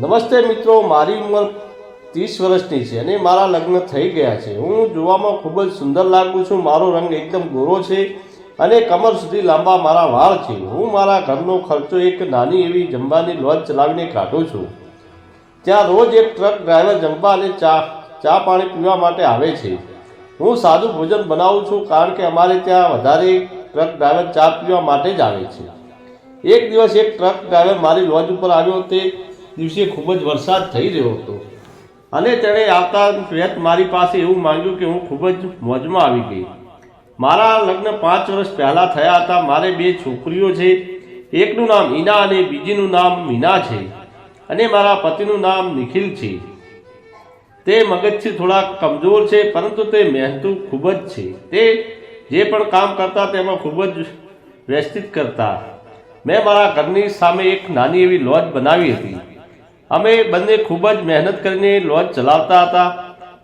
નમસ્તે મિત્રો, મારી ઉંમર 30 વર્ષની છે અને મારા લગ્ન થઈ ગયા છે। હું જોવામાં ખૂબ જ સુંદર લાગુ છું। મારો રંગ એકદમ ગોરો છે અને કમર સુધી લાંબા મારા વાળ છે। હું મારા ઘરનો ખર્ચો એક નાની એવી જમવાની લોજ ચલાવીને કાઢું છું। ત્યાં રોજ એક ટ્રક ડ્રાઈવર જમવા અને ચા પાણી પીવા માટે આવે છે। હું સાદું ભોજન બનાવું છું કારણ કે અમારે ત્યાં વધારે ટ્રક ડ્રાઈવર ચા પીવા માટે જ આવે છે। એક દિવસ એક ટ્રક ડ્રાઈવર મારી લોજ ઉપર આવ્યો। તે દિવસે ખૂબ જ વરસાદ થઈ રહ્યો હતો અને તેણે આવતા વેત મારી પાસે એવું માંગ્યું કે હું ખૂબ જ મોજમાં આવી ગઈ। મારા લગ્ન 5 વર્ષ પહેલાં થયા હતા। મારે 2 છોકરીઓ છે। એકનું નામ ઈના અને બીજીનું નામ મીના છે અને મારા પતિનું નામ નિખિલ છે। તે મગજથી થોડા કમજોર છે પરંતુ તે મહેનતુ ખૂબ જ છે। તે જે પણ કામ કરતા તેમાં ખૂબ જ વ્યસ્તિત કરતા। મેં મારા ઘરની સામે એક નાની એવી લોજ બનાવી હતી। અમે બંને ખૂબ જ મહેનત કરીને લોજ ચલાવતા હતા।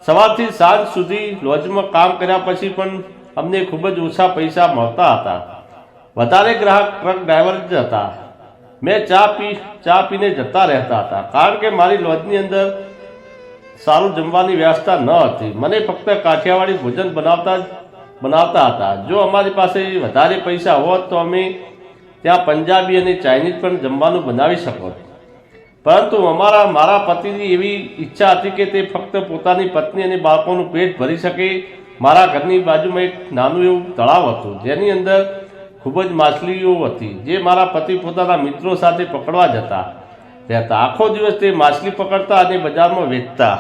સવારથી સાંજ સુધી લોજમાં કામ કર્યા પછી પણ અમને ખૂબ જ ઓછા પૈસા મળતા હતા। વધારે ગ્રાહક ટ્રક ડ્રાઈવર જ હતા। મેં ચા પીને જતા રહેતા હતા કારણ કે મારી લોજની અંદર સારું જમવાની વ્યવસ્થા ન હતી। મને ફક્ત કાઠિયાવાડી ભોજન બનાવતા હતા। જો અમારી પાસે વધારે પૈસા હોત તો અમે ત્યાં પંજાબી અને ચાઇનીઝ પણ જમવાનું બનાવી શકત, પરંતુ મારા પતિની એવી ઈચ્છા હતી કે તે ફક્ત પોતાની પત્ની અને બાળકોનું પેટ ભરી શકે। મારા ઘરની બાજુમાં એક નાનું એવું તળાવ હતું જેની અંદર ખૂબ જ માછલીઓ હતી જે મારા પતિ પોતાના મિત્રો સાથે પકડવા જતા રહેતા। આખો દિવસ તે માછલી પકડતા અને બજારમાં વેચતા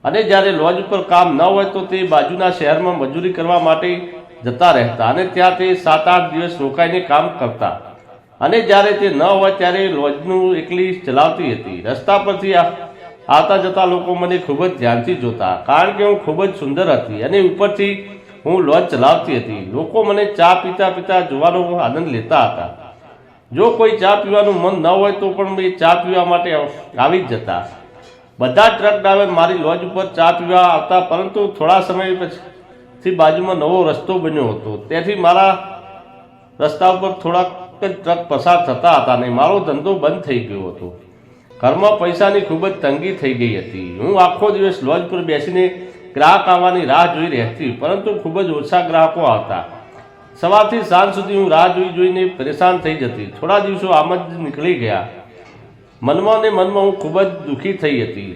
અને જ્યારે લોજ ઉપર કામ ન હોય તો તે બાજુના શહેરમાં મજૂરી કરવા માટે જતા રહેતા અને ત્યાં તે 7-8 દિવસ રોકાઈને કામ કરતા અને જ્યારે તે ન હોય ત્યારે લોજનું એકલી ચલાવતી હતી। રસ્તા પરથી આવતા જતા લોકો મને ખૂબ જ ધ્યાનથી જોતા કારણ કે હું ખૂબ જ સુંદર હતી અને ઉપરથી હું લોજ ચલાવતી હતી। લોકો મને ચા પીતા પીતા જોવાનો આનંદ લેતા હતા। જો કોઈ ચા પીવાનું મન ન હોય તો પણ મેં ચા પીવા માટે આવી જ જતા। બધા ટ્રક ડ્રાઈવર મારી લોજ ઉપર ચા પીવા આવતા, પરંતુ થોડા સમય પછી બાજુમાં નવો રસ્તો બન્યો હતો, તેથી મારા રસ્તા ઉપર થોડાક ટ્રક પસાર થતા હતા અને મારો ધંધો બંધ થઈ ગયો હતો। ઘરમાં પૈસાની ખૂબ જ તંગી થઈ ગઈ હતી। હું આખો દિવસ લોજ પર બેસીને ગ્રાહક આવવાની રાહ જોઈ રહેતી, પરંતુ ખૂબ જ ઓછા ગ્રાહકો આવતા। સવારથી સાંજ સુધી હું રાહ જોઈને પરેશાન થઈ જતી। થોડા દિવસો આમ જ નીકળી ગયા। મનમાં હું ખૂબ જ દુઃખી થઈ હતી।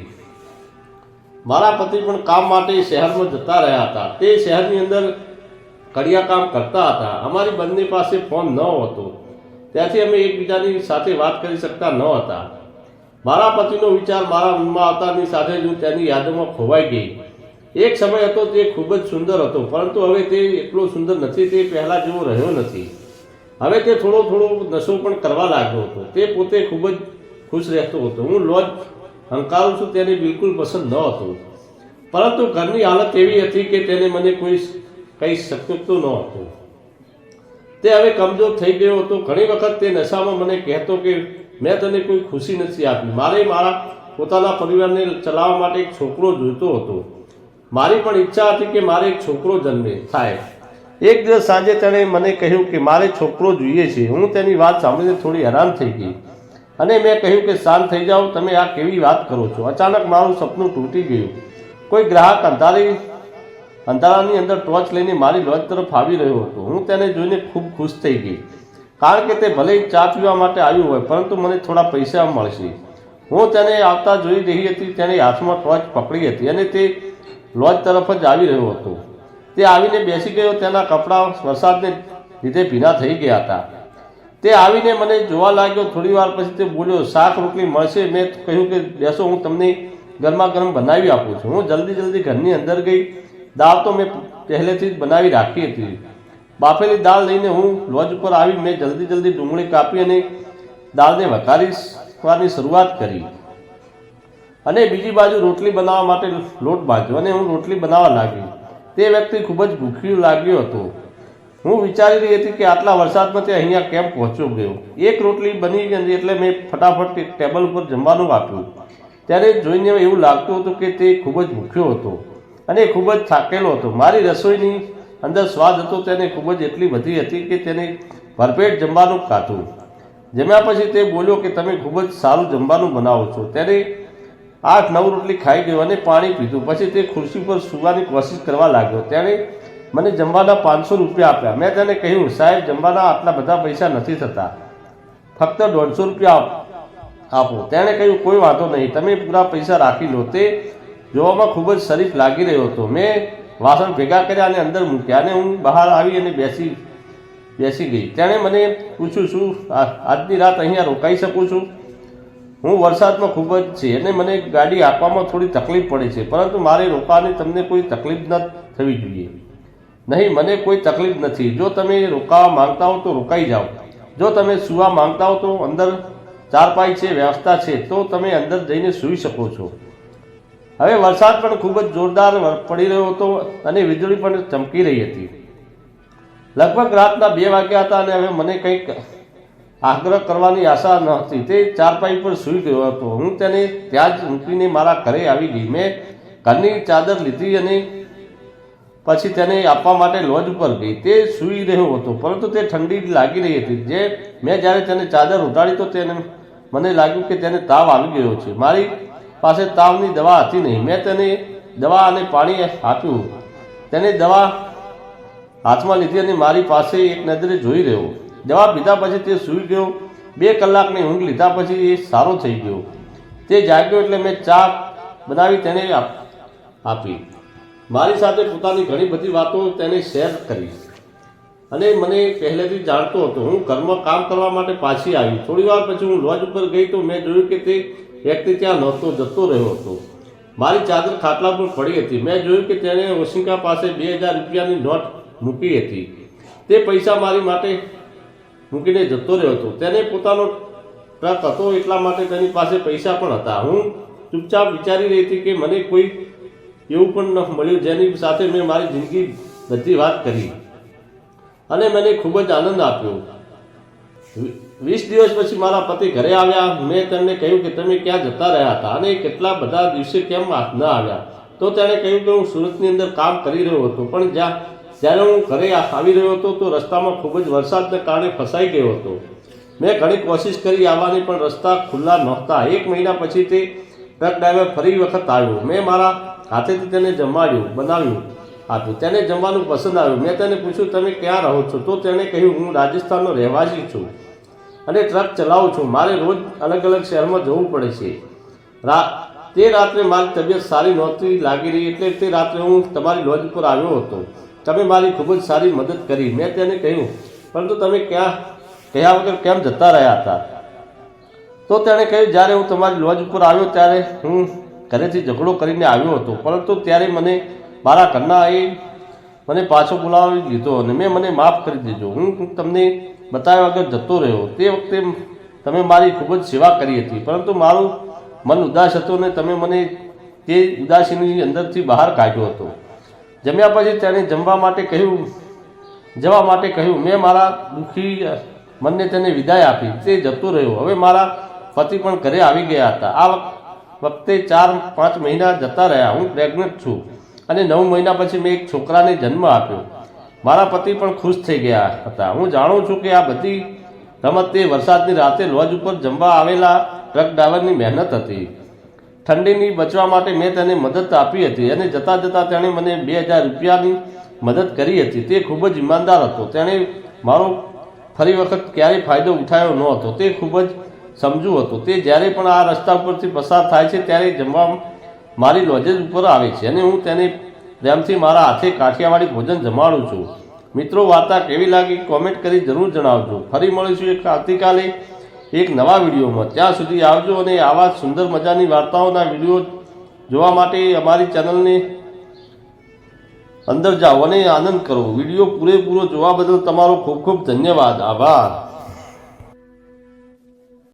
મારા પતિ પણ કામ માટે શહેરમાં જતા રહ્યા હતા। તે શહેરની અંદર કડિયા કામ કરતા હતા। અમારી બંને પાસે ફોન ન હતો, ત્યાંથી અમે એકબીજાની સાથે વાત કરી શકતા ન હતા। મારા પતિનો વિચાર મારા મનમાં આવતાની સાથે જ હું તેની યાદોમાં ખોવાઈ ગઈ। એક સમય હતો તે ખૂબ જ સુંદર હતો, પરંતુ હવે તે એટલો સુંદર નથી। તે પહેલાં જેવો રહ્યો નથી। હવે તે થોડો નશો પણ કરવા લાગ્યો હતો। તે પોતે ખૂબ જ ખુશ રહેતો હતો। હું લોજ હંકારું છું તેને બિલકુલ પસંદ ન હતું, પરંતુ ઘરની હાલત એવી હતી કે તેને મને કોઈ કહી શકતો ન હતો। તે હવે કમજોર થઈ ગયો હતો। ઘણી વખત તે નશામાં મને કહેતો કે મેં તને કોઈ ખુશી નથી આપી। મારે મારા પોતાના પરિવારને ચલાવવા માટે એક છોકરો જોઈતો હતો। મારી પણ ઈચ્છા હતી કે મારે એક છોકરો જન્મે થાય। એક દિવસ સાંજે તેણે મને કહ્યું કે મારે છોકરો જોઈએ છે। હું તેની વાત સાંભળીને થોડી હેરાન થઈ ગઈ અને મેં કહ્યું કે શાંત થઈ જાઓ, તમે આ કેવી વાત કરો છો? અચાનક મારું સપનું તૂટી ગયું। કોઈ ગ્રાહક અંધારાની અંદર ટોર્ચ લઈને મારી લોજ તરફ આવી રહ્યો હતો। હું તેને જોઈને ખૂબ ખુશ થઈ ગઈ કારણ કે તે ભલે ચા પીવા માટે આવ્યું હોય, પરંતુ મને થોડા પૈસા મળશે। હું તેને આવતા જોઈ રહી હતી। તેણે હાથમાં ટોર્ચ પકડી હતી અને તે લોજ તરફ જ આવી રહ્યો હતો। તે આવીને બેસી ગયો। તેના કપડાં વરસાદને લીધે ભીના થઈ ગયા હતા। તે આવીને મને જોવા લાગ્યો। થોડી વાર પછી તે બોલ્યો, શાક રોટલી મળશે? મેં કહ્યું કે બેસો, હું તમને ગરમા ગરમ બનાવી આપું છું। હું જલ્દી ઘરની અંદર ગઈ। દાળ તો મેં પહેલેથી જ બનાવી રાખી હતી। બાફેલી દાળ લઈને હું લોજ ઉપર આવી। મેં જલ્દી ડુંગળી કાપી અને દાળને વઘારવાની શરૂઆત કરી અને બીજી બાજુ રોટલી બનાવવા માટે લોટ બાંધ્યો અને હું રોટલી બનાવવા લાગી। તે વ્યક્તિ ખૂબ જ ભૂખ્યો લાગ્યો હતો। હું વિચારી રહી હતી કે આટલા વરસાદમાં તે અહીંયા કેમ પહોંચ્યો ગયો। એક રોટલી બની ગઈ એટલે મેં ફટાફટ ટેબલ ઉપર જમવાનું આપ્યું। ત્યારે જોઈને એવું લાગતું હતું કે તે ખૂબ જ ભૂખ્યો હતો અને ખૂબ જ થાકેલો હતો। મારી રસોઈની અંદર સ્વાદ હતો તેને ખૂબ જ એટલી બધી હતી કે તેને ભરપેટ જમવાનું ખાધું। જમ્યા પછી તે બોલ્યો કે તમે ખૂબ જ સારું જમવાનું બનાવો છો. તેને 8-9 રોટલી ખાઈ ગયો અને પાણી પીધું. પછી તે ખુરશી પર સૂવાની કોશિશ કરવા લાગ્યો. તેણે મને જમવાના 500 રૂપિયા આપ્યા. મેં તેને કહ્યું, સાહેબ, જમવાના આટલા બધા પૈસા નથી થતા, ફક્ત 150 રૂપિયા આપો. તેણે કહ્યું, કોઈ વાંધો નહીં, તમે પૂરા પૈસા રાખી લો. તે જોવામાં ખૂબ જ શરીફ લાગી રહ્યો હતો. મેં વાસણ ભેગા કર્યા અને અંદર મૂક્યા અને હું બહાર આવી અને બેસી ગઈ. તેણે મને પૂછ્યું, શું આજની રાત અહીંયા રોકાઈ શકું છું? હું વરસાદમાં ખૂબ જ છે અને મને ગાડી આપવામાં થોડી તકલીફ પડે છે, પરંતુ મારે રોકાવાની તમને કોઈ તકલીફ ન થવી જોઈએ. નહીં, મને કોઈ તકલીફ નથી. જો તમે રોકાવા માંગતા હો તો રોકાઈ જાઓ. જો તમે સૂવા માંગતા હો તો અંદર ચારપાઈ છે, વ્યવસ્થા છે, તો તમે અંદર જઈને સૂઈ શકો છો. હવે વરસાદ પણ ખૂબ જ જોરદાર પડી રહ્યો હતો અને વીજળી પણ ચમકી રહી હતી. લગભગ રાતના 2 વાગ્યા હતા અને હવે મને કંઈક આગ્રહ કરવાની આશા ન હતી. તે ચારપાઈ પર સૂઈ ગયો હતો. હું તેને ત્યાં જ મૂકીને મારા ઘરે આવી ગઈ. મેં ઘરની ચાદર લીધી અને પછી તેને આપવા માટે લોજ ઉપર ગઈ. તે સૂઈ રહ્યો હતો, પરંતુ તે ઠંડી લાગી રહી હતી. મેં જ્યારે તેને ચાદર ઉઠાડી તો મને લાગ્યું કે તેને તાવ આવી ગયો છે. મારી પાસે તાવની દવા હતી નહીં. મેં તેને દવા અને પાણી આપ્યું. તેને દવા હાથમાં લીધી અને મારી પાસે એક નજરે જોઈ રહ્યો. દવા પીધા પછી તે સૂઈ ગયો. 2 કલાકની ઊંઘ લીધા પછી એ સારો થઈ ગયો. તે જાગ્યો એટલે મેં ચા બનાવી તેને આપી. મારી સાથે પોતાની ઘણી બધી વાતો તેને શેર કરી અને મને પહેલેથી જાણતો હતો. હું ઘરમાં કામ કરવા માટે પાછી આવી. થોડી વાર પછી હું લોજ ઉપર ગઈ તો મેં જોયું કે તે વ્યક્તિ ત્યાં નહોતો, જતો રહ્યો હતો. મારી ચાદર ખાટલા પર પડી હતી. મેં જોયું કે તેણે ઓશિકા પાસે 2000 રૂપિયાની નોટ મૂકી હતી. તે પૈસા મારી માટે મૂકીને જતો રહ્યો હતો. તેને પોતાનો ટ્રક હતો એટલા માટે તેની પાસે પૈસા પણ હતા. હું ચૂપચાપ વિચારી રહી હતી કે મને કોઈ એવું પણ ન મળ્યું જેની સાથે મેં મારી જિંદગી બધી વાત કરી અને મને ખૂબ જ આનંદ આપ્યો. 20 દિવસ પછી મારા પતિ ઘરે આવ્યા. મેં તેમને કહ્યું કે તમે ક્યાં જતા રહ્યા હતા અને કેટલા બધા દિવસે કેમ ન આવ્યા? તો તેણે કહ્યું કે હું સુરતની અંદર કામ કરી રહ્યો હતો, પણ જ્યારે હું ઘરે આવી રહ્યો હતો તો રસ્તામાં ખૂબ જ વરસાદને કારણે ફસાઈ ગયો હતો. મેં ઘણી કોશિશ કરી આવવાની, પણ રસ્તા ખુલ્લા નહોતા. 1 મહિના પછી તે ટ્રક ડ્રાઈવર ફરી વખત આવ્યો. મેં મારા હાથેથી તેને બનાવ્યું આપ્યું. તેને જમવાનું પસંદ આવ્યું. મેં તેને પૂછ્યું, તમે ક્યાં રહો છો? તો તેણે કહ્યું, હું રાજસ્થાનનો રહેવાસી છું અને ટ્રક ચલાવું છું. મારે રોજ અલગ અલગ શહેરમાં જવું પડે છે. તે રાત્રે મારી તબિયત સારી નહોતી લાગી રહી, એટલે તે રાત્રે હું તમારી લોજ ઉપર આવ્યો હતો. તમે મારી ખૂબ જ સારી મદદ કરી. મેં તેને કહ્યું, પરંતુ તમે કહ્યા વગર કેમ જતા રહ્યા હતા? તો તેણે કહ્યું, જ્યારે હું તમારી લોજ ઉપર આવ્યો ત્યારે હું ઘરેથી ઝઘડો કરીને આવ્યો હતો, પરંતુ ત્યારે મારા ઘરનાએ મને પાછો બોલાવી લીધો અને મને માફ કરી દીધો. હું તમને બતાવ્યા વગર જતો રહ્યો. તે વખતે તમે મારી ખૂબ જ સેવા કરી હતી, પરંતુ મારું મન ઉદાસ હતું અને તમે મને તે ઉદાસીની અંદરથી બહાર કાઢ્યો હતો. જમ્યા પછી તેણે જવા માટે કહ્યું. મેં મારા દુઃખી મનને તેને વિદાય આપી. તે જતો રહ્યો. હવે મારા પતિ પણ ઘરે આવી ગયા હતા. આ વખતે 4-5 મહિના જતા રહ્યા. હું પ્રેગ્નન્ટ છું અને 9 મહિના પછી મેં એક છોકરાને જન્મ આપ્યો. મારા પતિ પણ ખુશ થઈ ગયા હતા. હું જાણું છું કે આ બધી રમત તે વરસાદની રાતે લોજ ઉપર જમવા આવેલા ટ્રક ડ્રાઈવરની મહેનત હતી. ઠંડીની બચવા માટે મેં તેને મદદ આપી હતી અને જતાં જતાં તેણે મને 2000 રૂપિયાની મદદ કરી હતી. તે ખૂબ જ ઈમાનદાર હતો. તેણે મારો ફરી વખત ક્યારેય ફાયદો ઉઠાવ્યો ન હતો. તે ખૂબ જ સમજુ હતો. તે જ્યારે પણ આ રસ્તા ઉપરથી પસાર થાય છે ત્યારે જમવા મારી લોજેજ ઉપર આવે છે અને હું તેને પ્રેમથી મારા હાથે કાઠિયાવાડી ભોજન જમાડું છું. મિત્રો, વાર્તા કેવી લાગી કોમેન્ટ કરી જરૂર જણાવજો. ફરી મળીશું આવતીકાલે એક નવા વિડીયોમાં. ત્યાં સુધી આવજો અને આવા સુંદર મજાની વાર્તાઓના વિડીયો જોવા માટે અમારી ચેનલને અંદર જાઓ અને આનંદ કરો. વિડીયો પૂરેપૂરો જોવા બદલ તમારો ખૂબ ખૂબ ધન્યવાદ. આભાર.